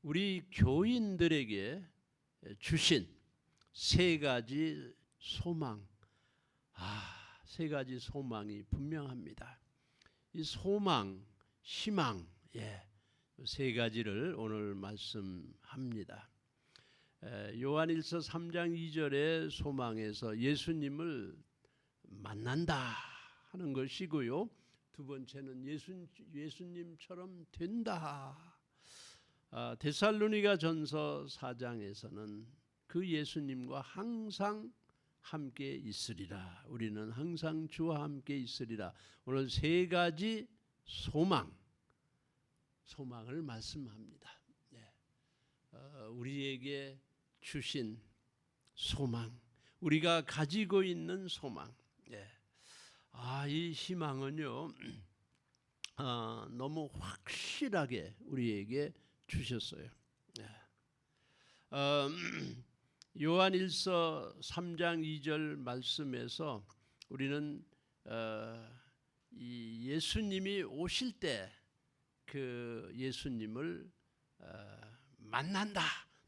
우리 교인들에게 주신 세 가지 소망, 세 가지 소망이 분명합니다. 이 소망, 희망, 세 가지를 오늘 말씀합니다. 요한일서 3장 2절의 소망에서 예수님을 만난다 하는 것이고요. 두 번째는 예수님처럼 된다. 데살로니가 전서 4장에서는 그 예수님과 항상 함께 있으리라. 우리는 항상 주와 함께 있으리라. 오늘 세 가지 소망을 말씀합니다. 우리에게 주신 소망, 우리가 가지고 있는 소망. 이 희망은요, 너무 확실하게 우리에게 주셨어요. 요한일서 3장 2절 말씀에서 우리는 이 예수님이 오실 때 그 예수님을 만난다,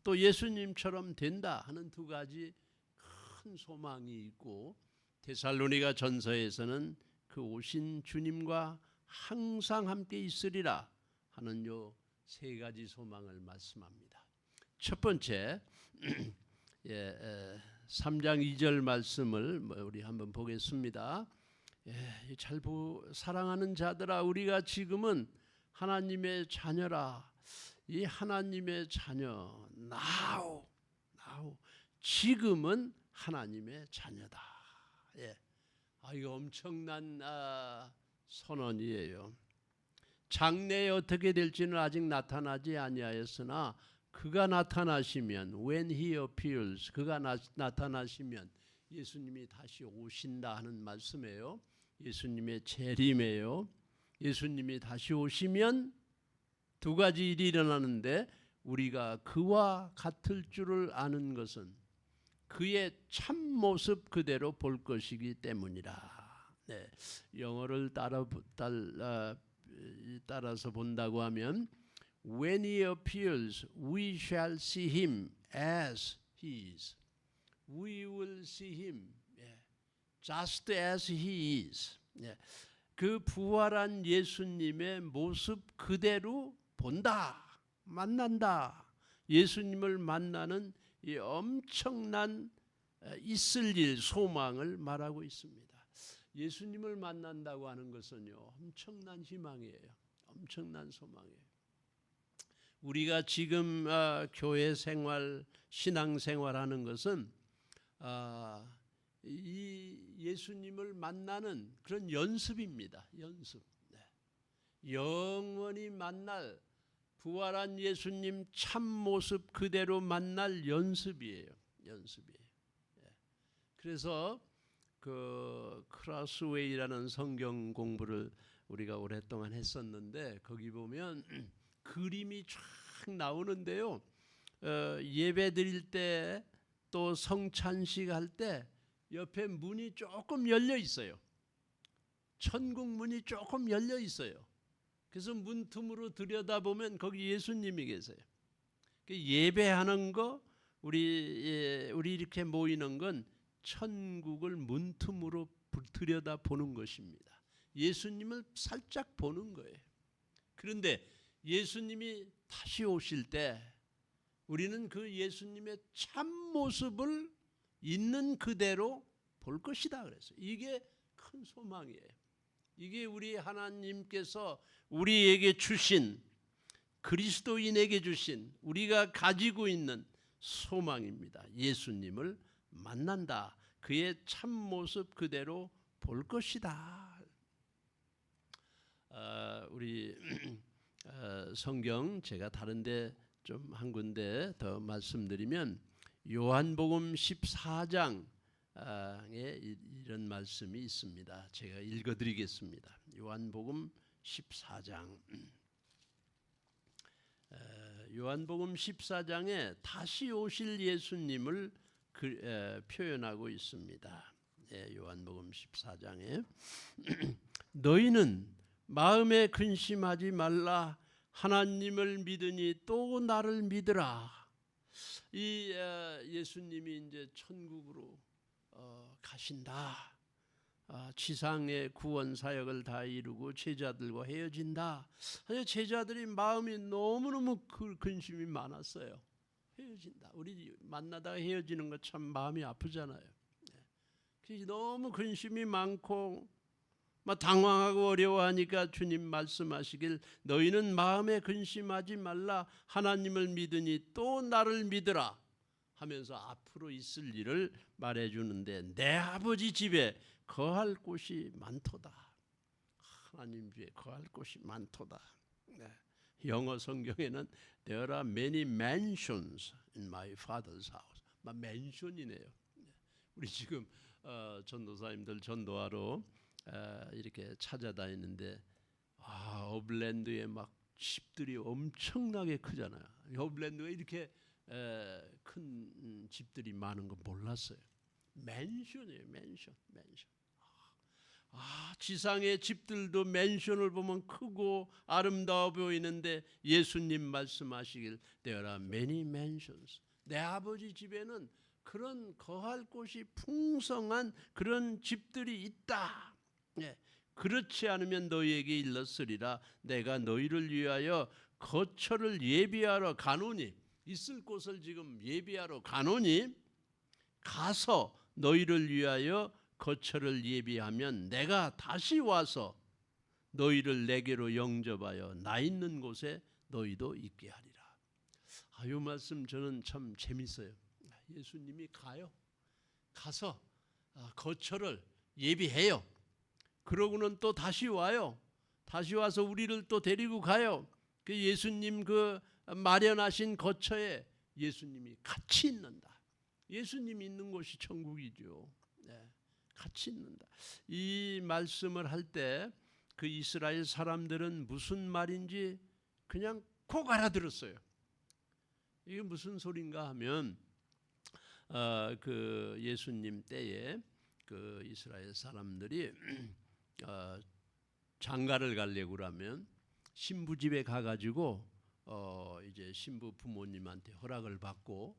또 예수님처럼 된다 하는 두 가지 큰 소망이 있고, 데살로니가 전서에서는 그 오신 주님과 항상 함께 있으리라 하는 요 세 가지 소망을 말씀합니다. 첫 번째, 3장 2절 말씀을 우리 한번 보겠습니다. 사랑하는 자들아, 우리가 지금은 하나님의 자녀라. 이 하나님의 자녀, now 지금은 하나님의 자녀다. 이거 엄청난 선언이에요. 장래에 어떻게 될지는 아직 나타나지 아니하였으나 그가 나타나시면, when he appears, 그가 나타나시면 예수님이 다시 오신다 하는 말씀이에요. 예수님의 재림이에요. 예수님이 다시 오시면 두 가지 일이 일어나는데, 우리가 그와 같을 줄을 아는 것은 그의 참모습 그대로 볼 것이기 때문이라. 영어를 따라서 본다고 하면 When he appears, we shall see him as he is. We will see him just as he is. 그 부활한 예수님의 모습 그대로 본다, 만난다. 예수님을 만나는 이 엄청난 있을 일, 소망을 말하고 있습니다. 예수님을 만난다고 하는 것은요, 엄청난 희망이에요. 엄청난 소망이에요. 우리가 지금 교회 생활, 신앙 생활하는 것은 이 예수님을 만나는 그런 연습입니다. 연습. 영원히 만날 부활한 예수님 참모습 그대로 만날 연습이에요. 연습이에요. 그래서 그 크라스웨이라는 성경 공부를 우리가 오랫동안 했었는데, 거기 보면 그림이 쫙 나오는데요. 예배 드릴 때, 또 성찬식 할 때 옆에 문이 조금 열려 있어요. 천국 문이 조금 열려 있어요. 그래서 문틈으로 들여다보면 거기 예수님이 계세요. 예배하는 거, 우리 이렇게 모이는 건 천국을 문틈으로 들여다보는 것입니다. 예수님을 살짝 보는 거예요. 그런데 예수님이 다시 오실 때 우리는 그 예수님의 참모습을 있는 그대로 볼 것이다 그랬어요. 이게 큰 소망이에요. 이게 우리 하나님께서 우리에게 주신, 그리스도인에게 주신, 우리가 가지고 있는 소망입니다. 예수님을 만난다. 그의 참모습 그대로 볼 것이다. 우리 성경 제가 다른데 좀 한 군데 더 말씀드리면, 요한복음 14장에 이런 말씀이 있습니다. 제가 읽어드리겠습니다. 요한복음 14장. 요한복음 14장에 다시 오실 예수님을 표현하고 있습니다. 요한복음 14장에 너희는 마음에 근심하지 말라. 하나님을 믿으니 또 나를 믿으라. 이 예수님이 이제 천국으로 가신다. 지상의 구원 사역을 다 이루고 제자들과 헤어진다. 제자들이 마음이 너무너무 근심이 많았어요. 헤어진다. 우리 만나다가 헤어지는 거 참 마음이 아프잖아요. 그래서 너무 근심이 많고 막 당황하고 어려워하니까 주님 말씀하시길 너희는 마음에 근심하지 말라. 하나님을 믿으니 또 나를 믿으라 하면서 앞으로 있을 일을 말해주는데 내 아버지 집에 거할 곳이 많도다. 하나님 집에 거할 곳이 많도다. 네. 영어 성경에는 There are many mansions in my father's house. 막 맨션이네요. 우리 지금 전도사님들 전도하러 이렇게 찾아다니는데 업랜드에 막 집들이 엄청나게 크잖아요. 업랜드가 이렇게 큰 집들이 많은 거 몰랐어요. 맨션이에요. 맨션. 지상의 집들도 맨션을 보면 크고 아름다워 보이는데 예수님 말씀하시길 There are many mansions. 내 아버지 집에는 그런 거할 곳이 풍성한 그런 집들이 있다. 그렇지 않으면 너희에게 일렀으리라. 내가 너희를 위하여 거처를 예비하러 가노니, 있을 곳을 지금 예비하러 가노니 가서 너희를 위하여 거처를 예비하면 내가 다시 와서 너희를 내게로 영접하여 나 있는 곳에 너희도 있게 하리라. 이 말씀 저는 참 재밌어요. 예수님이 가서 거처를 예비해요. 그러고는 또 다시 와요. 다시 와서 우리를 또 데리고 가요. 그 예수님 그 마련하신 거처에 예수님이 같이 있는다. 예수님이 있는 곳이 천국이죠. 같이 있는다. 이 말씀을 할 때 그 이스라엘 사람들은 무슨 말인지 그냥 콕 알아들었어요. 이게 무슨 소린가 하면 그 예수님 때에 그 이스라엘 사람들이 장가를 가려고 그러면 신부 집에 가가지고 이제 신부 부모님한테 허락을 받고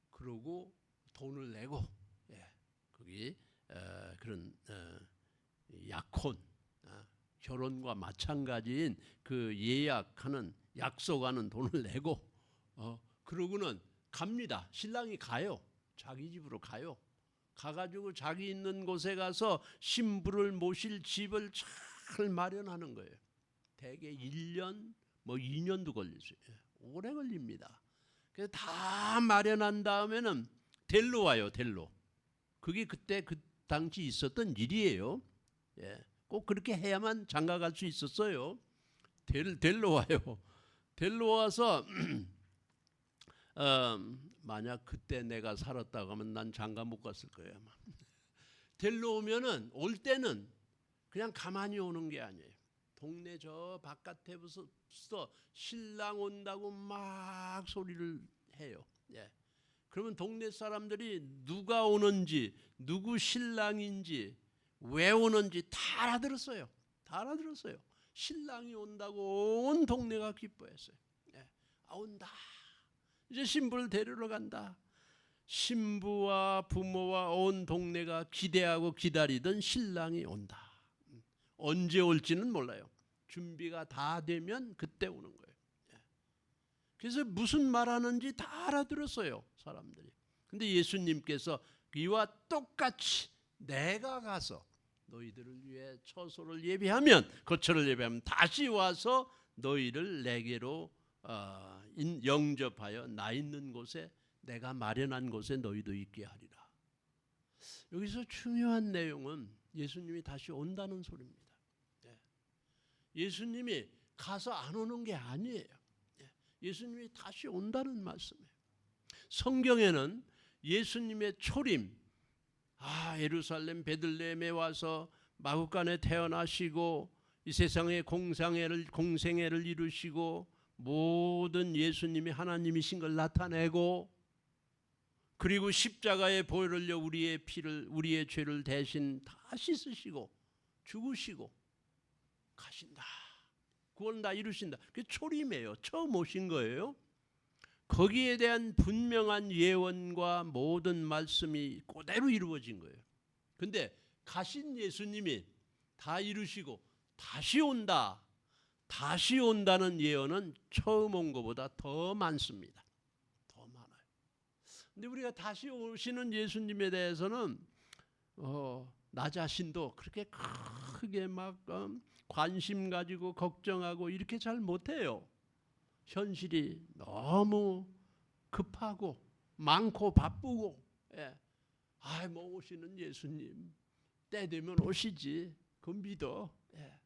그러고 돈을 내고 거기 그런 약혼 결혼과 마찬가지인 그 예약하는 약속하는 돈을 내고 그러고는 갑니다. 신랑이 가요. 자기 집으로 가요. 가가지고 자기 있는 곳에 가서 신부를 모실 집을 잘 마련하는 거예요. 대개 1년 뭐 2년도 걸리죠. 오래 걸립니다. 그래서 다 마련한 다음에는 델로 와요. 델로. 그게 그때 그 당시 있었던 일이에요. 꼭 그렇게 해야만 장가 갈 수 있었어요. 델로 와요. 델로 와서 만약 그때 내가 살았다고 하면 난 장가 못 갔을 거예요. 아마. 델로 오면은 올 때는 그냥 가만히 오는 게 아니에요. 동네 저 바깥에서 신랑 온다고 막 소리를 해요. 그러면 동네 사람들이 누가 오는지 누구 신랑인지 왜 오는지 다 알아들었어요. 다 알아들었어요. 신랑이 온다고 온 동네가 기뻐했어요. 온다. 이제 신부를 데리러 간다. 신부와 부모와 온 동네가 기대하고 기다리던 신랑이 온다. 언제 올지는 몰라요. 준비가 다 되면 그때 오는 거예요. 그래서 무슨 말하는지 다 알아들었어요. 사람들이. 근데 예수님께서 이와 똑같이 내가 가서 너희들을 위해 처소를 예비하면 거처를 예비하면 다시 와서 너희를 내게로 영접하여 나 있는 곳에 내가 마련한 곳에 너희도 있게 하리라. 여기서 중요한 내용은 예수님이 다시 온다는 소리입니다. 예수님이 가서 안 오는 게 아니에요. 예수님이 다시 온다는 말씀이에요. 성경에는 예수님의 초림, 예루살렘 베들레헴에 와서 마구간에 태어나시고 이 세상의 공생애를 이루시고 모든 예수님이 하나님이신 걸 나타내고 그리고 십자가에 보혈을 흘려 우리의 죄를 대신 다 씻으시고 죽으시고 가신다. 구원 다 이루신다. 그게 초림이에요. 처음 오신 거예요. 거기에 대한 분명한 예언과 모든 말씀이 그대로 이루어진 거예요. 근데 가신 예수님이 다 이루시고 다시 온다. 다시 온다는 예언은 처음 온 것보다 더 많습니다. 더 많아요. 근데 우리가 다시 오시는 예수님에 대해서는 나 자신도 그렇게 크게 막 관심 가지고 걱정하고 이렇게 잘 못해요. 현실이 너무 급하고 많고 바쁘고, 예. 뭐 오시는 예수님 때 되면 오시지. 그건 믿어. 예.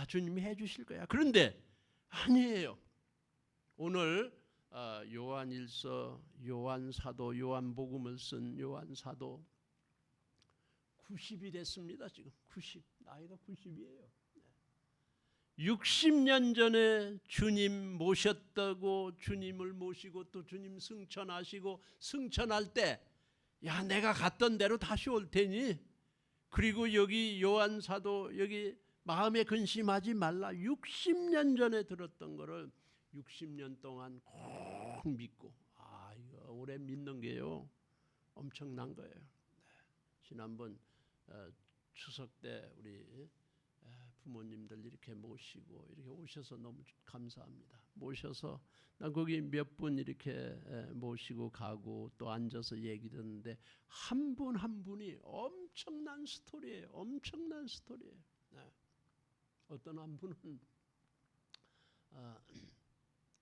주님이 해주실 거야. 그런데 아니에요. 오늘 요한일서, 요한사도, 요한복음을 쓴 요한사도 90이 됐습니다. 지금 90. 나이가 90이에요. 60년 전에 주님 모셨다고 주님을 모시고 또 주님 승천하시고 승천할 때 야 내가 갔던 대로 다시 올 테니 그리고 여기 요한사도 여기 마음에 근심하지 말라. 60년 전에 들었던 거를 60년 동안 꼭 믿고 이거 오래 믿는 게요 엄청난 거예요. 지난번 추석 때 우리 부모님들 이렇게 모시고 이렇게 오셔서 너무 감사합니다. 모셔서 난 거기 몇 분 이렇게 모시고 가고 또 앉아서 얘기 듣는데 한 분 한 분이 엄청난 스토리예요. 엄청난 스토리예요. 어떤 한 분은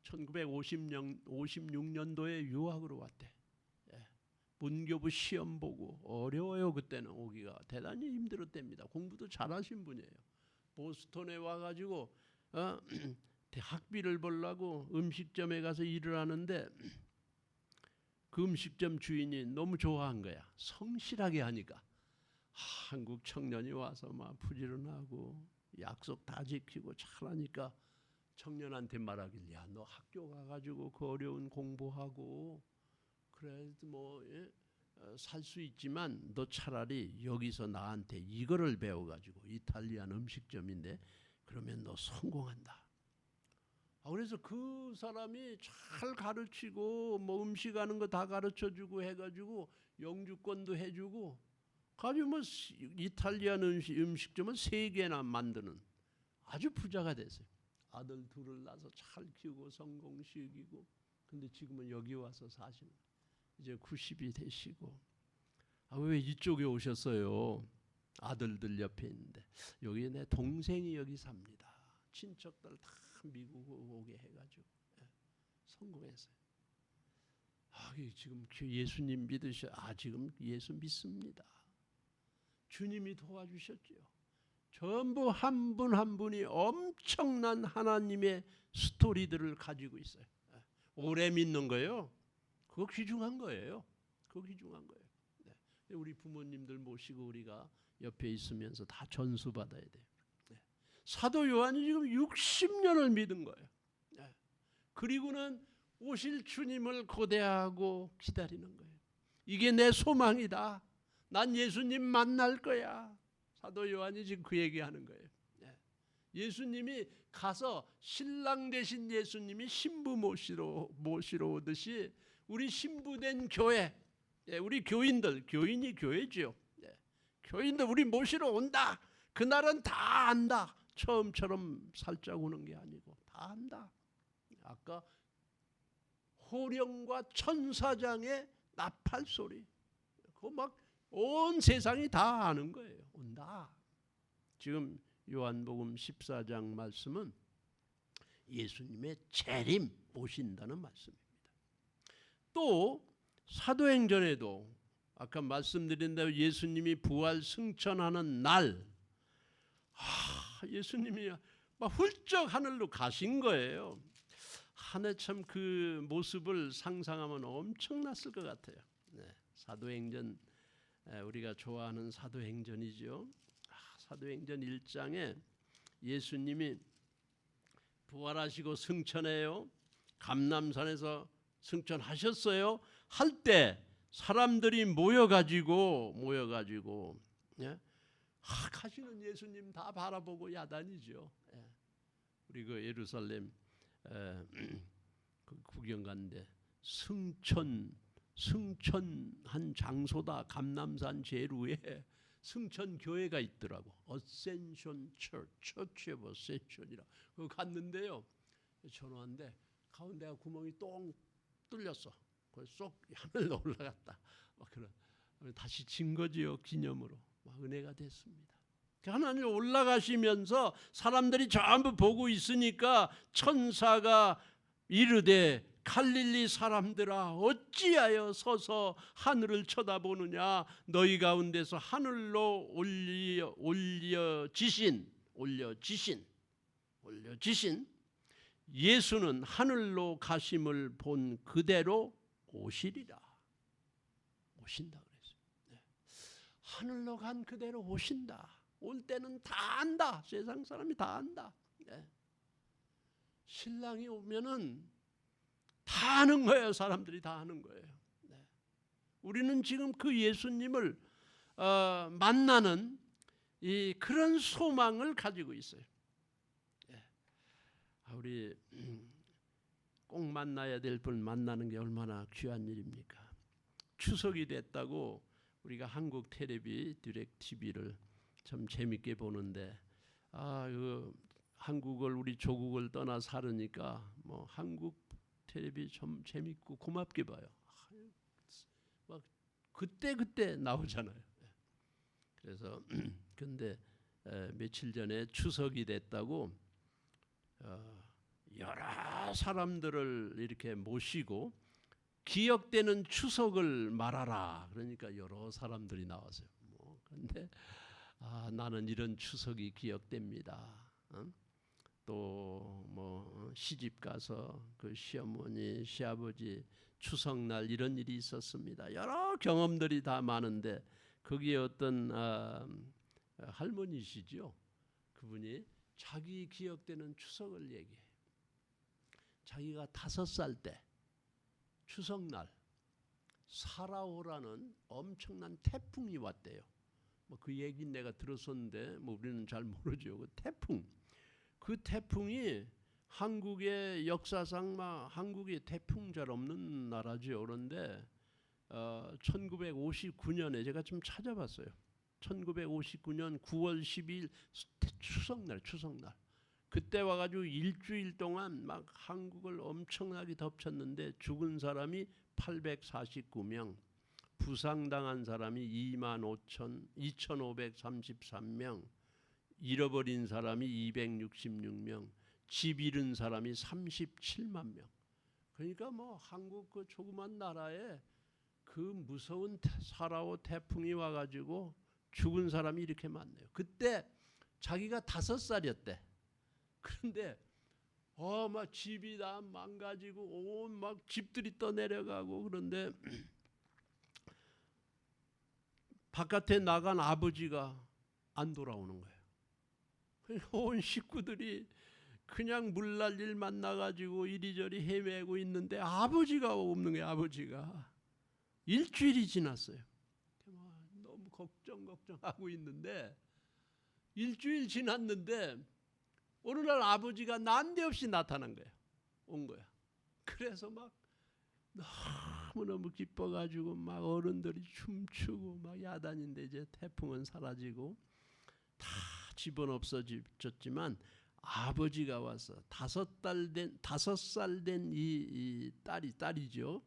1956년도에 유학으로 왔대. 문교부 시험 보고 어려워요. 그때는 오기가 대단히 힘들었답니다. 공부도 잘하신 분이에요. 보스턴에 와가지고 학비를 벌려고 음식점에 가서 일을 하는데 그 음식점 주인이 너무 좋아한 거야. 성실하게 하니까. 한국 청년이 와서 막 부지런하고 약속 다 지키고 잘하니까 청년한테 말하길 야 너 학교 가가지고 그 어려운 공부하고 그래도 뭐 살 수 있지만 너 차라리 여기서 나한테 이거를 배워가지고 이탈리안 음식점인데 그러면 너 성공한다. 그래서 그 사람이 잘 가르치고 뭐 음식하는 거 다 가르쳐주고 해가지고 영주권도 해주고 가지고 뭐 이탈리안 음식점은 3개나 만드는 아주 부자가 됐어요. 아들 둘을 낳아서 잘 키우고 성공시키고 근데 지금은 여기 와서 사시는 이제 90이 되시고 왜 이쪽에 오셨어요? 아들들 옆에 있는데 여기 내 동생이 여기 삽니다. 친척들 다 미국 오게 해가지고 성공했어요. 지금 예수님 믿으셔. 지금 예수 믿습니다. 주님이 도와주셨죠. 전부 한 분 한 분이 엄청난 하나님의 스토리들을 가지고 있어요. 오래 믿는 거예요. 그거 귀중한 거예요. 그거 귀중한 거예요. 우리 부모님들 모시고 우리가 옆에 있으면서 다 전수 받아야 돼요. 사도 요한이 지금 60년을 믿은 거예요. 그리고는 오실 주님을 고대하고 기다리는 거예요. 이게 내 소망이다. 난 예수님 만날 거야. 사도 요한이 지금 그 얘기하는 거예요. 예수님이 가서 신랑 되신 예수님이 신부 모시러 오듯이 우리 신부된 교회, 우리 교인들, 교인이 교회죠. 교인들 우리 모시러 온다. 그날은 다 안다. 처음처럼 살짝 오는 게 아니고 다 안다. 아까 호령과 천사장의 나팔 소리, 그거 막 온 세상이 다 아는 거예요. 온다. 지금 요한복음 14장 말씀은 예수님의 재림 오신다는 말씀입니다. 또 사도행전에도 아까 말씀드린 대로 예수님이 부활 승천하는 날 예수님이 막 훌쩍 하늘로 가신 거예요. 하늘 참 그 모습을 상상하면 엄청났을 것 같아요. 사도행전 우리가 좋아하는 사도행전이죠. 사도행전 1장에 예수님이 부활하시고 승천해요. 감람산에서 승천하셨어요. 할 때 사람들이 모여가지고 가시는 예수님 다 바라보고 야단이죠. 우리 그 예루살렘 그 구경 갔는데 승천한 장소다. 감람산 제루에 승천 교회가 있더라고. 어센션 처치 오브 어센션이라. 그거 갔는데요. 전화한데 가운데가 구멍이 똥 뚫렸어. 그걸 쏙 하늘로 올라갔다. 그런 다시 진 거지요. 기념으로 막 은혜가 됐습니다. 하나님 올라가시면서 사람들이 전부 보고 있으니까 천사가 이르되 갈릴리 사람들아 어찌하여 서서 하늘을 쳐다보느냐. 너희 가운데서 하늘로 올려지신 예수는 하늘로 가심을 본 그대로 오시리라. 오신다 그랬어요. 네. 하늘로 간 그대로 오신다. 올 때는 다 안다. 세상 사람이 다 안다. 네. 신랑이 오면은 다 아는 거예요. 사람들이 다 아는 거예요. 네. 우리는 지금 그 예수님을 만나는 그런 소망을 가지고 있어요. 네. 우리 꼭 만나야 될 분 만나는 게 얼마나 귀한 일입니까? 추석이 됐다고 우리가 한국 텔레비 디렉TV를 참 재밌게 보는데 한국을 우리 조국을 떠나 살으니까 뭐 한국 텔레비 좀 재밌고 고맙게 봐요. 막 그때 나오잖아요. 그래서 근데 며칠 전에 추석이 됐다고 여러 사람들을 이렇게 모시고 기억되는 추석을 말하라. 그러니까 여러 사람들이 나왔어요. 그런데 나는 이런 추석이 기억됩니다. 또 뭐 시집 가서 그 시어머니, 시아버지 추석날 이런 일이 있었습니다. 여러 경험들이 다 많은데 거기에 어떤 할머니시죠. 그분이 자기 기억되는 추석을 얘기해요. 자기가 5살 때 추석날 사라오라는 엄청난 태풍이 왔대요. 뭐 그 얘기 내가 들었었는데 뭐 우리는 잘 모르죠. 그 태풍이 한국의 역사상 한국이 태풍 잘 없는 나라죠. 그런데 1959년에 제가 좀 찾아봤어요. 1959년 9월 12일 추석날 그때 와가지고 일주일 동안 막 한국을 엄청나게 덮쳤는데 죽은 사람이 849명, 부상당한 사람이 2533명, 잃어버린 사람이 266명, 집 잃은 사람이 37만 명. 그러니까 뭐 한국 그 조그만 나라에 그 무서운 사라오 태풍이 와가지고 죽은 사람이 이렇게 많네요. 그때 자기가 5살이었대. 그런데 막 집이 다 망가지고 온 막 집들이 떠내려가고 그런데 바깥에 나간 아버지가 안 돌아오는 거예요. 온 식구들이 그냥 물날 일 만나가지고 이리저리 헤매고 있는데 아버지가 없는 거예요. 아버지가 일주일이 지났어요. 너무 걱정하고 있는데 일주일 지났는데 어느 날 아버지가 난데없이 나타난 거예요. 온 거야. 그래서 막 너무너무 기뻐가지고 막 어른들이 춤추고 막 야단인데 이제 태풍은 사라지고 다 집은 없어졌지만 아버지가 와서 5살 된 이 딸이죠.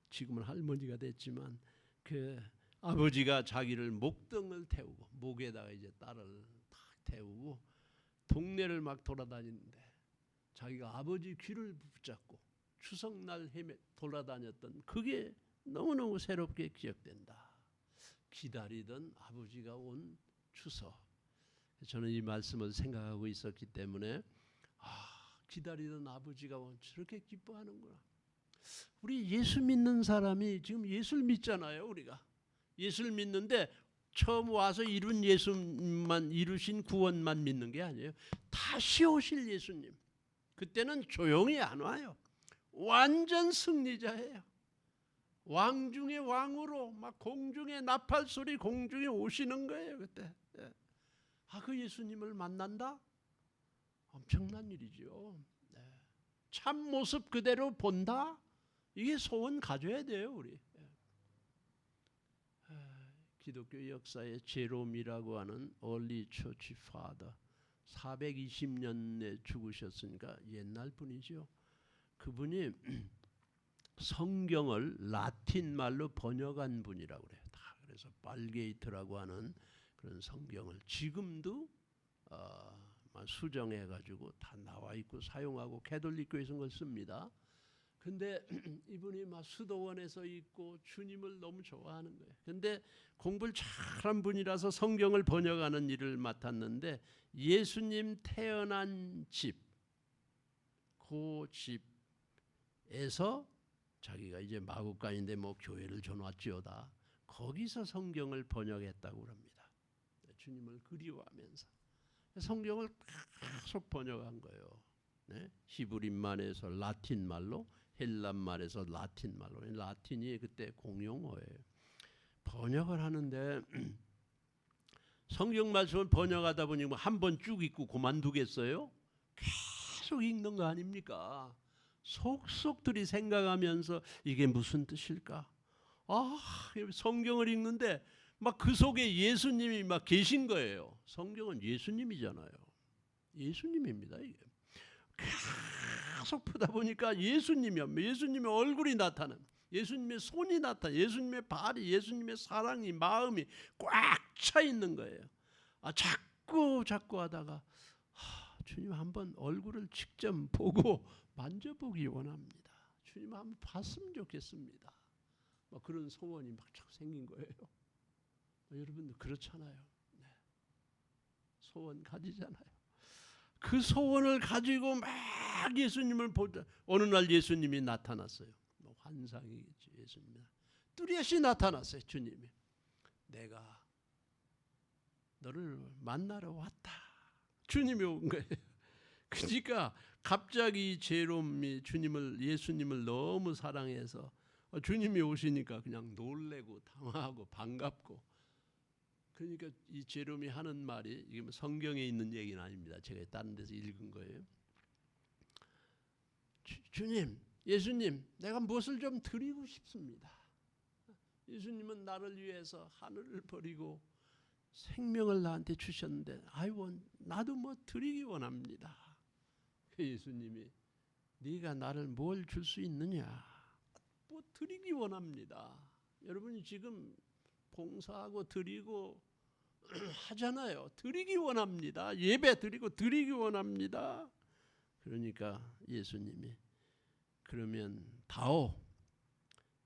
지금은 할머니가 됐지만 그 아버지가 자기를 목등을 태우고 목에다가 이제 딸을 탁 태우고 동네를 막 돌아다니는데 자기가 아버지 귀를 붙잡고 추석날 돌아다녔던 그게 너무너무 새롭게 기억된다. 기다리던 아버지가 온 추석. 저는 이 말씀을 생각하고 있었기 때문에 기다리던 아버지가 온 저렇게 기뻐하는구나. 우리 예수 믿는 사람이 지금 예수를 믿잖아요. 우리가 예수를 믿는데 처음 와서 예수만 이루신 구원만 믿는 게 아니에요. 다시 오실 예수님. 그때는 조용히 안 와요. 완전 승리자예요. 왕 중의 왕으로 막 공중에 나팔 소리 공중에 오시는 거예요. 그때. 그 예수님을 만난다? 엄청난 일이죠. 네. 참 모습 그대로 본다. 이게 소원 가져야 돼요, 우리. 기독교 역사의 제롬이라고 하는 얼리 처치 파더 420년에 죽으셨으니까 옛날 분이죠. 그분이 성경을 라틴 말로 번역한 분이라고 그래요. 다 그래서 발게이트라고 하는 그런 성경을 지금도 수정해 가지고 다 나와 있고 사용하고 가톨릭 교회에서 그걸 씁니다. 근데 이분이 막 수도원에서 있고 주님을 너무 좋아하는 거예요. 근데 공부를 잘한 분이라서 성경을 번역하는 일을 맡았는데 예수님 태어난 집, 그 집에서 자기가 이제 마국간인데 뭐 교회를 줘놨지요다. 거기서 성경을 번역했다고 합니다. 주님을 그리워하면서 성경을 계속 번역한 거예요. 네? 히브리말에서 라틴 말로, 헬란 말에서 라틴 말로. 라틴이 그때 공용어예요. 번역을 하는데 성경 말씀을 번역하다 보니 한 번 쭉 읽고 그만두겠어요? 계속 읽는 거 아닙니까? 속속들이 생각하면서 이게 무슨 뜻일까? 성경을 읽는데 막 그 속에 예수님이 막 계신 거예요. 성경은 예수님이잖아요. 예수님입니다, 이게. 계속 푸다 보니까 예수님의 얼굴이 나타나, 예수님의 손이 나타나, 예수님의 발이, 예수님의 사랑이, 마음이 꽉 차 있는 거예요. 자꾸 하다가 주님 한번 얼굴을 직접 보고 만져보기 원합니다. 주님 한번 봤으면 좋겠습니다. 그런 소원이 막 자꾸 생긴 거예요. 여러분도 그렇잖아요. 네. 소원 가지잖아요. 그 소원을 가지고 막 예수님을 보다 어느 날 예수님이 나타났어요. 환상이겠지. 예수님이 뚜렷이 나타났어요. 주님이 내가 너를 만나러 왔다. 주님이 온 거예요. 그러니까 갑자기 제롬이 예수님을 너무 사랑해서 주님이 오시니까 그냥 놀래고 당황하고 반갑고. 그러니까 이 제롬이 하는 말이, 이게 성경에 있는 얘기는 아닙니다. 제가 다른 데서 읽은 거예요. 주님, 예수님, 내가 무엇을 좀 드리고 싶습니다. 예수님은 나를 위해서 하늘을 버리고 생명을 나한테 주셨는데 나도 뭐 드리기 원합니다. 예수님이 네가 나를 뭘 줄 수 있느냐? 뭐 드리기 원합니다. 여러분이 지금 봉사하고 드리고 하잖아요. 드리기 원합니다. 예배 드리고 드리기 원합니다. 그러니까 예수님이 그러면 다오,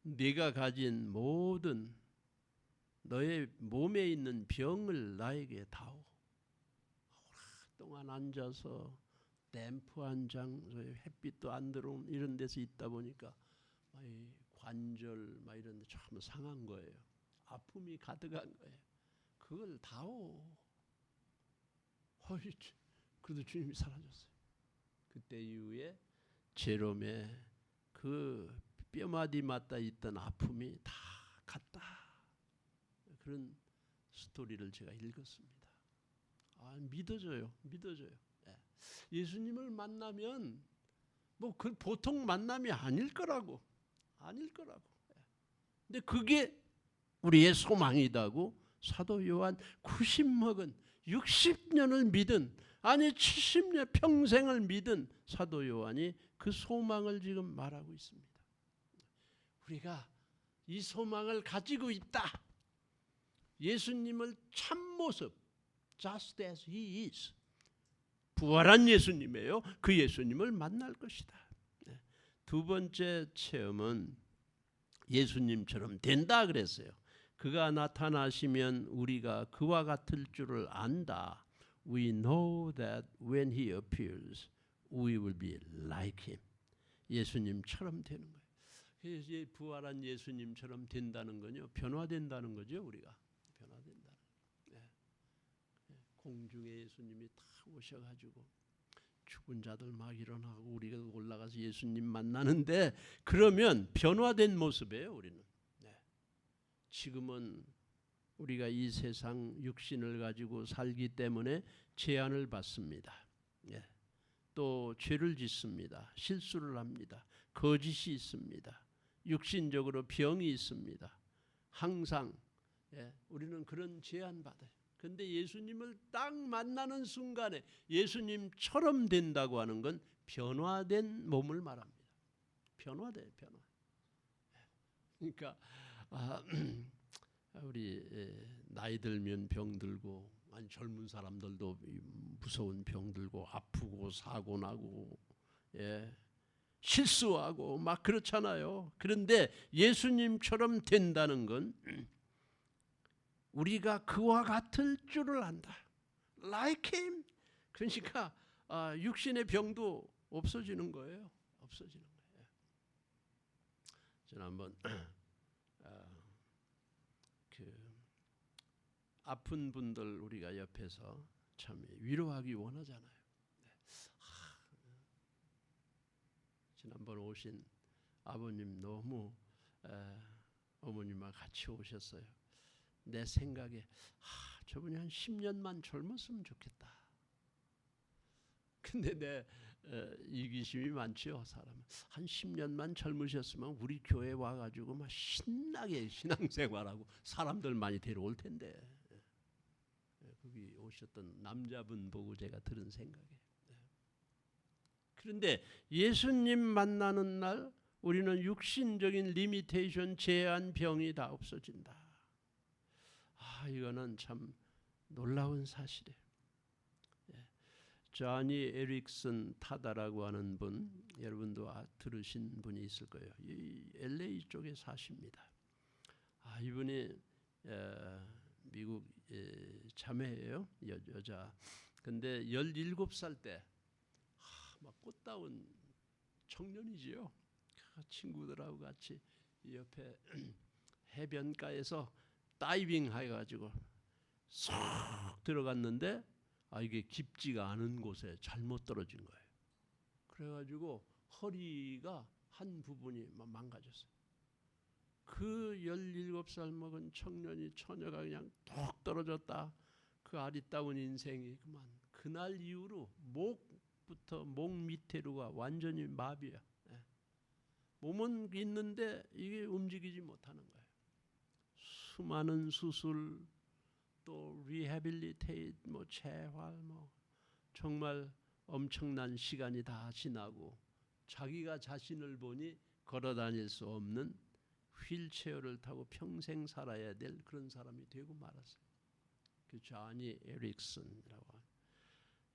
네가 가진 모든 너의 몸에 있는 병을 나에게 다오. 오랫동안 앉아서 램프 한 장, 햇빛도 안 들어온 이런 데서 있다 보니까 관절 이런 데 참 상한 거예요. 아픔이 가득한 거예요. 그걸 다오. 그래도 주님이 사라졌어요. 그때 이후에 제롬의 그 뼈마디 맞다 있던 아픔이 다 갔다. 그런 스토리를 제가 읽었습니다. 믿어져요. 예수님을 만나면 그 보통 만남이 아닐 거라고. 근데 그게 우리의 소망이다고 사도 요한 90먹은 60년을 믿은, 70년 평생을 믿은 사도 요한이 그 소망을 지금 말하고 있습니다. 우리가 이 소망을 가지고 있다. 예수님을 참모습, just as he is, 부활한 예수님이에요. 그 예수님을 만날 것이다. 두 번째 체험은 예수님처럼 된다 그랬어요. 그가 나타나시면 우리가 그와 같을 줄을 안다. We know that when he appears, we will be like him. 예수님처럼 되는 거예요. 그래서 부활한 예수님처럼 된다는 건요, 변화된다는 거죠. 우리가 변화된다는 거예요. 공중에 예수님이 다 오셔가지고 죽은 자들 막 일어나고 우리가 올라가서 예수님 만나는데, 그러면 변화된 모습이에요. 우리는. 지금은 우리가 이 세상 육신을 가지고 살기 때문에 제한을 받습니다. 또 죄를 짓습니다. 실수를 합니다. 거짓이 있습니다. 육신적으로 병이 있습니다. 항상 우리는 그런 제한받아요. 그런데 예수님을 딱 만나는 순간에 예수님처럼 된다고 하는 건 변화된 몸을 말합니다. 변화돼요. 변화. 그러니까 우리 나이 들면 병 들고, 아니 젊은 사람들도 무서운 병 들고 아프고 사고 나고 실수하고 막 그렇잖아요. 그런데 예수님처럼 된다는 건 우리가 그와 같을 줄을 안다. Like him. 그러니까 육신의 병도 없어지는 거예요. 없어지는 거예요. 지난번 그 아픈 분들 우리가 옆에서 참 위로하기 원하잖아요. 지난번 오신 아버님 너무 어머님과 같이 오셨어요. 내 생각에 저분이 한 10년만 젊었으면 좋겠다. 근데 내 이기심이 많죠. 사람은 한 10년만 젊으셨으면 우리 교회 와가지고 막 신나게 신앙생활하고 사람들 많이 데려올 텐데. 거기 오셨던 남자분 보고 제가 들은 생각이에요. 그런데 예수님 만나는 날 우리는 육신적인 리미테이션, 제한, 병이 다 없어진다. 이거는 참 놀라운 사실이에요. 조니 에릭슨 타다라고 하는 분, 여러분도 들으신 분이 있을 거예요. 이 LA 쪽에 사십니다. 이분이 미국 자매예요. 여자. 근데 17살 때 막 꽃다운 청년이지요. 친구들하고 같이 옆에 해변가에서 다이빙 해가지고 쏙 들어갔는데 이게 깊지가 않은 곳에 잘못 떨어진 거예요. 그래가지고 허리가 한 부분이 망가졌어요. 그 17살 먹은 청년이 처녀가 그냥 뚝 떨어졌다. 그 아리따운 인생이 그만. 그날 이후로 목부터 목 밑으로가 완전히 마비야. 몸은 있는데 이게 움직이지 못하는 거예요. 수많은 수술, 또 리해빌리테이트, 재활, 정말 엄청난 시간이 다 지나고 자기가 자신을 보니 걸어 다닐 수 없는 휠체어를 타고 평생 살아야 될 그런 사람이 되고 말았어요. 그 조니 에릭슨이라고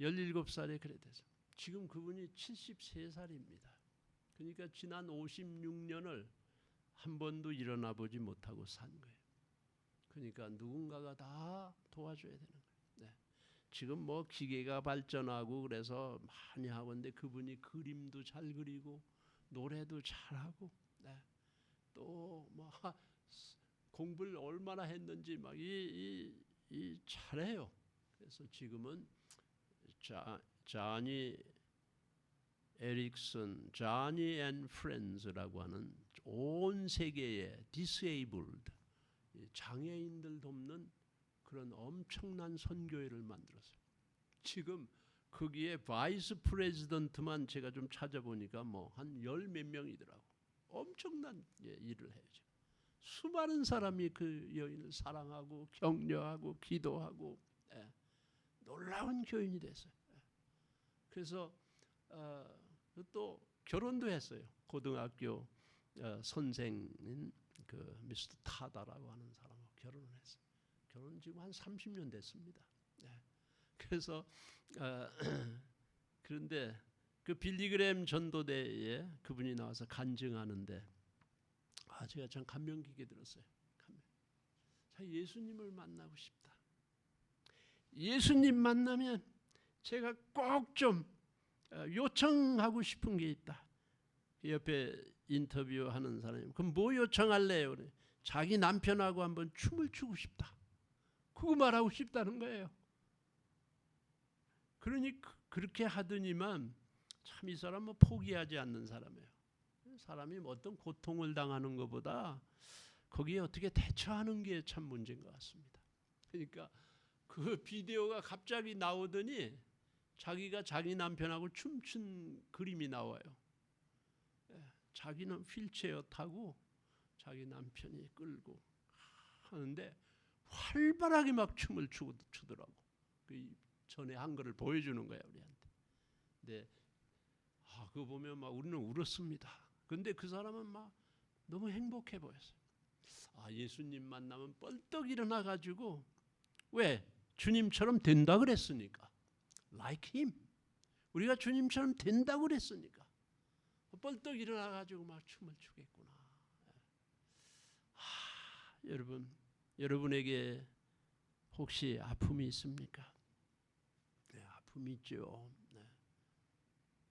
17살에 그래 돼서 지금 그분이 73살입니다. 그러니까 지난 56년을 한 번도 일어나 보지 못하고 산 거예요. 그러니까 누군가가 다 도와줘야 되는 거예요. 지금 기계가 발전하고 그래서 많이 하고 있는데 그분이 그림도 잘 그리고 노래도 잘하고 또 공부를 얼마나 했는지 이 잘해요. 그래서 지금은 조니 에릭슨, 조니 앤 프렌즈라고 하는 온 세계의 디세이블드 장애인들 돕는 그런 엄청난 선교회를 만들었어요. 지금 거기에 바이스 프레지던트만 제가 좀 찾아보니까 한 10몇 명이더라고. 엄청난 일을 해야죠. 수많은 사람이 그 여인을 사랑하고 격려하고 기도하고 놀라운 교인이 됐어요. 그래서 또 결혼도 했어요. 고등학교 선생인 그 미스터 타다라고 하는 사람하고 결혼을 했어요. 결혼 지금 한 30년 됐습니다. 그래서 그런데 그 빌리그램 전도대에 그분이 나와서 간증하는데 제가 참 감명 깊게 들었어요. 예수님을 만나고 싶다. 예수님 만나면 제가 꼭 좀 요청하고 싶은 게 있다. 옆에 인터뷰하는 사람이 그럼 뭐 요청할래요? 그래. 자기 남편하고 한번 춤을 추고 싶다. 그거 말하고 싶다는 거예요. 그러니 그렇게 하더니만 참 이 사람은 포기하지 않는 사람이에요. 사람이 어떤 고통을 당하는 것보다 거기에 어떻게 대처하는 게 참 문제인 것 같습니다. 그러니까 그 비디오가 갑자기 나오더니 자기가 자기 남편하고 춤춘 그림이 나와요. 자기는 휠체어 타고 자기 남편이 끌고 하는데 활발하게 막 춤을 추더라고. 그 전에 한 거를 보여주는 거야 우리한테. 근데 그거 보면 막 우리는 울었습니다. 근데 그 사람은 막 너무 행복해 보였어요. 예수님 만나면 뻘떡 일어나 가지고, 왜? 주님처럼 된다 그랬으니까. Like him. 우리가 주님처럼 된다고 그랬으니까. 뻘떡 일어나 가지고 막 춤을 추겠구나. 여러분, 여러분에게 혹시 아픔이 있습니까? 네, 아픔이 있죠. 네.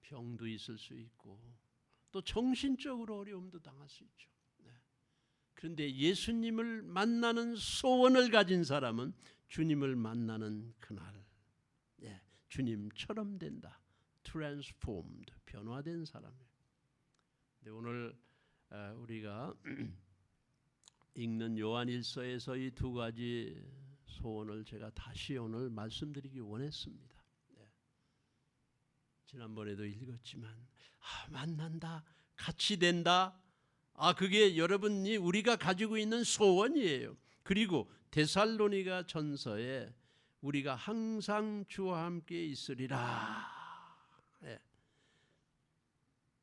병도 있을 수 있고 또 정신적으로 어려움도 당할 수 있죠. 네. 그런데 예수님을 만나는 소원을 가진 사람은 주님을 만나는 그날 주님처럼 된다. transformed, 변화된 사람이에요. 근데 오늘 우리가 읽는 요한일서에서 이 두 가지 소원을 제가 다시 오늘 말씀드리기 원했습니다. 지난번에도 읽었지만 만난다, 같이 된다. 그게 여러분이 우리가 가지고 있는 소원이에요. 그리고 데살로니가 전서에 우리가 항상 주와 함께 있으리라.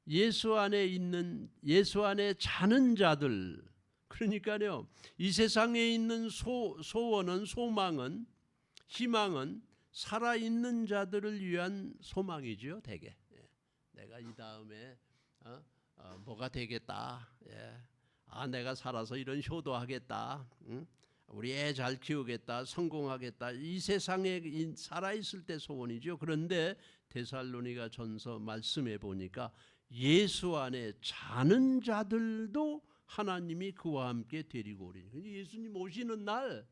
예수 안에 자는 자들, 그러니까요, 이 세상에 있는 소원은, 소망은, 희망은 살아있는 자들을 위한 소망이죠. 대개 내가 이 다음에 뭐가 되겠다. 내가 살아서 이런 효도하겠다. 우리 애 잘 키우겠다. 성공하겠다. 이 세상에 살아있을 때 소원이죠. 그런데 데살로니가 전서 말씀해 보니까 예수 안에 자는 자들도 하나님이 그와 함께 데리고 오리니. 예수님 오시는 날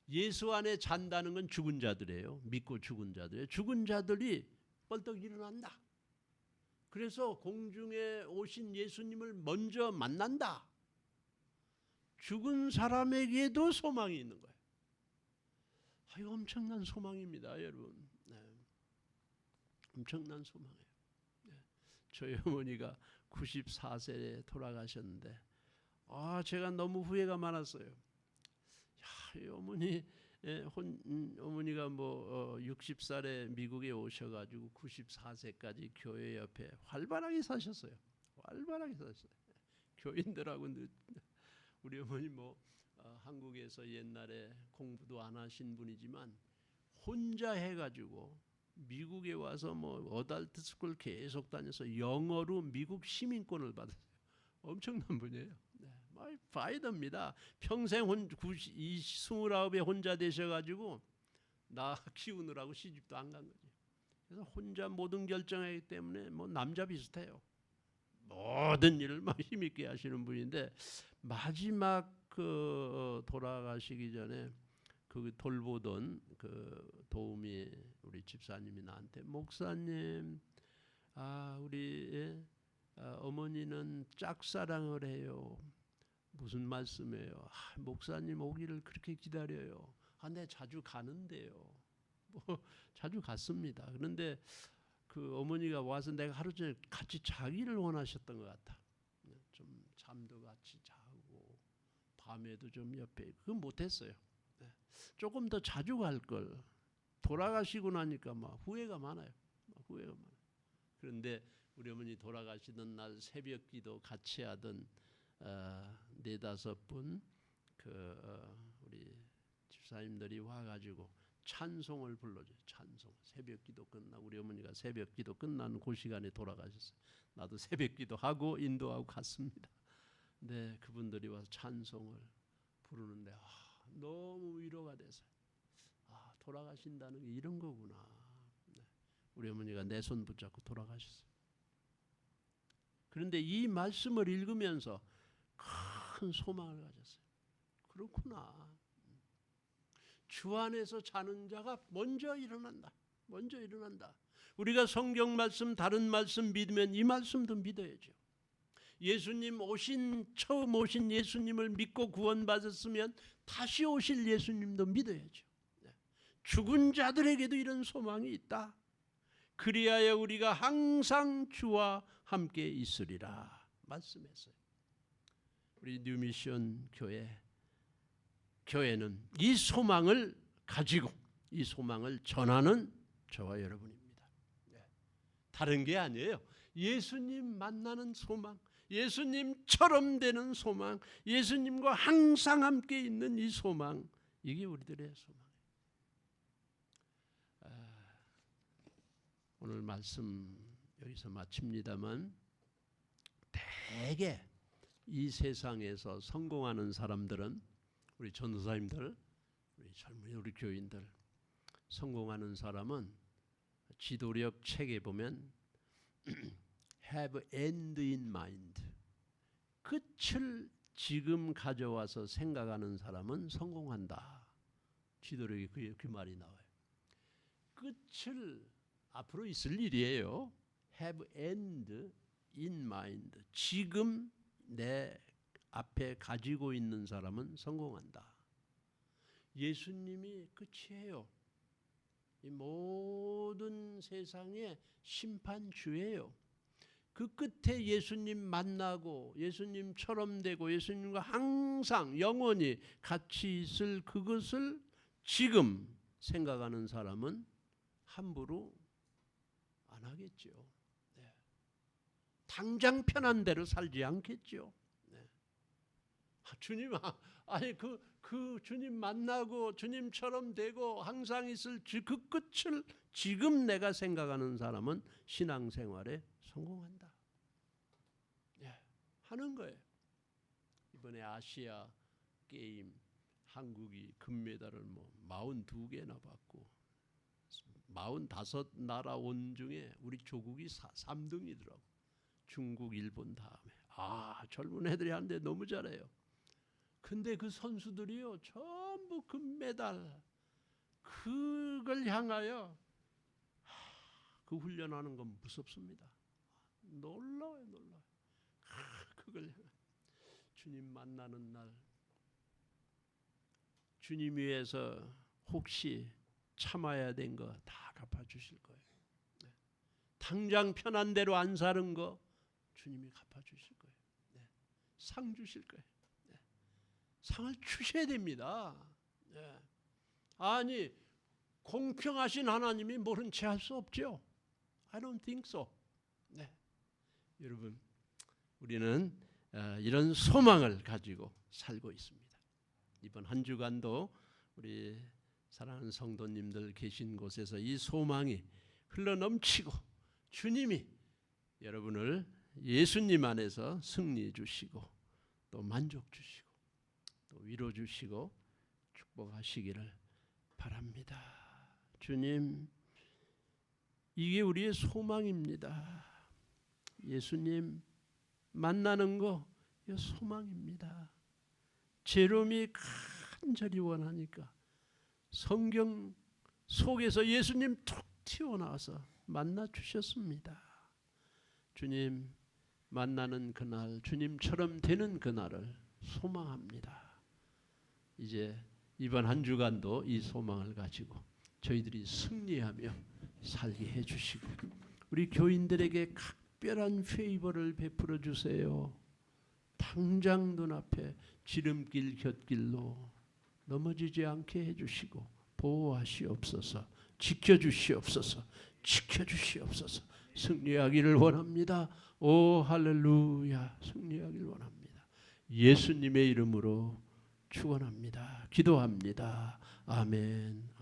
예수 안에 잔다는 건 죽은 자들이에요. 믿고 죽은 자들이에요. 죽은 자들이 벌떡 일어난다. 그래서 공중에 오신 예수님을 먼저 만난다. 죽은 사람에게도 소망이 있는 거예요. 이거 엄청난 소망입니다, 여러분. 엄청난 소망이에요. 저희 어머니가 94세에 돌아가셨는데 제가 너무 후회가 많았어요. 어머니가 60살에 미국에 오셔가지고 94세까지 교회 옆에 활발하게 사셨어요. 활발하게 사셨어요. 교인들하고 우리 어머니 한국에서 옛날에 공부도 안 하신 분이지만 혼자 해가지고 미국에 와서 어덜트 스쿨 계속 다녀서 영어로 미국 시민권을 받았어요. 엄청난 분이에요. 파이더입니다. 평생 29에 혼자 되셔가지고 나 키우느라고 시집도 안 간 거지. 그래서 혼자 모든 결정하기 때문에 남자 비슷해요. 모든 일을 막 힘있게 하시는 분인데 마지막 돌아가시기 전에 돌보던 도우미 우리 집사님이 나한테 목사님 우리 어머니는 짝사랑을 해요. 무슨 말씀이에요? 목사님 오기를 그렇게 기다려요. 내 자주 가는데요. 자주 갔습니다. 그런데 그 어머니가 와서 내가 하루 종일 같이 자기를 원하셨던 것 같아. 좀 잠도 같이 자고 밤에도 좀 옆에 그건 못했어요. 조금 더 자주 갈 걸. 돌아가시고 나니까 후회가 많아요. 후회가 많아요. 그런데 우리 어머니 돌아가시는 날 새벽기도 같이 하던 4-5분 우리 집사님들이 와가지고 찬송을 불러줘요. 찬송. 새벽기도 끝나고 우리 어머니가 새벽기도 끝나는 그 시간에 돌아가셨어요. 나도 새벽기도 하고 인도하고 갔습니다. 근데 그분들이 와서 찬송을 부르는데 너무 위로가 돼서 돌아가신다는 게 이런 거구나. 우리 어머니가 내 손 붙잡고 돌아가셨어요. 그런데 이 말씀을 읽으면서 큰 소망을 가졌어요. 그렇구나. 주 안에서 자는 자가 먼저 일어난다. 먼저 일어난다. 우리가 성경 말씀 다른 말씀 믿으면 이 말씀도 믿어야죠. 예수님 처음 오신 예수님을 믿고 구원받았으면 다시 오실 예수님도 믿어야죠. 죽은 자들에게도 이런 소망이 있다. 그리하여 우리가 항상 주와 함께 있으리라 말씀했어요. 우리 뉴미션 교회는 이 소망을 가지고 이 소망을 전하는 저와 여러분입니다. 다른 게 아니에요. 예수님 만나는 소망, 예수님처럼 되는 소망, 예수님과 항상 함께 있는 이 소망, 이게 우리들의 소망이에요. 오늘 말씀 여기서 마칩니다만, 대개 이 세상에서 성공하는 사람들은, 우리 전도사님들, 우리 젊은 우리 교인들, 성공하는 사람은 지도력 책에 보면 have end in mind, 끝을 지금 가져와서 생각하는 사람은 성공한다. 지도력이 그 말이 나와요. 끝을 앞으로 있을 일이에요. have end in mind, 지금 내 앞에 가지고 있는 사람은 성공한다. 예수님이 끝이에요. 이 모든 세상의 심판주예요. 그 끝에 예수님 만나고 예수님처럼 되고 예수님과 항상 영원히 같이 있을 그것을 지금 생각하는 사람은 함부로 안 하겠죠. 네. 당장 편한 대로 살지 않겠죠. 네. 주님, 아니 그 주님 만나고 주님처럼 되고 항상 있을 그 끝을 지금 내가 생각하는 사람은 신앙생활에 성공한다. 네. 하는 거예요. 이번에 아시아 게임 한국이 금메달을 42개나 받고 45나라 온 중에 우리 조국이 3등이더라고. 중국, 일본 다음에. 젊은 애들이 하는데 너무 잘해요. 근데 그 선수들이요, 전부 금메달, 그걸 향하여 그 훈련하는 건 무섭습니다. 놀라워요. 그걸 향하여 주님 만나는 날, 주님 위해서 혹시 참아야 된 거 다 갚아주실 거예요. 네. 당장 편한 대로 안 사는 거 주님이 갚아주실 거예요. 네. 상 주실 거예요. 네. 상을 주셔야 됩니다. 네. 아니, 공평하신 하나님이 모른 채 할 수 없죠. I don't think so. 네. 여러분, 우리는 이런 소망을 가지고 살고 있습니다. 이번 한 주간도 우리 사랑하는 성도님들 계신 곳에서 이 소망이 흘러넘치고 주님이 여러분을 예수님 안에서 승리 주시고 또 만족 주시고 또 위로 주시고 축복하시기를 바랍니다. 주님, 이게 우리의 소망입니다. 예수님 만나는 거 이거 소망입니다. 제롬이 간절히 원하니까 성경 속에서 예수님 툭 튀어나와서 만나 주셨습니다. 주님 만나는 그날, 주님처럼 되는 그날을 소망합니다. 이제 이번 한 주간도 이 소망을 가지고 저희들이 승리하며 살게 해주시고 우리 교인들에게 각별한 페이버를 베풀어 주세요. 당장 눈앞에 지름길 곁길로 넘어지지 않게 해주시고 보호하시옵소서, 지켜주시옵소서, 승리하기를 원합니다. 오 할렐루야, 승리하기를 원합니다. 예수님의 이름으로 축원합니다. 기도합니다. 아멘.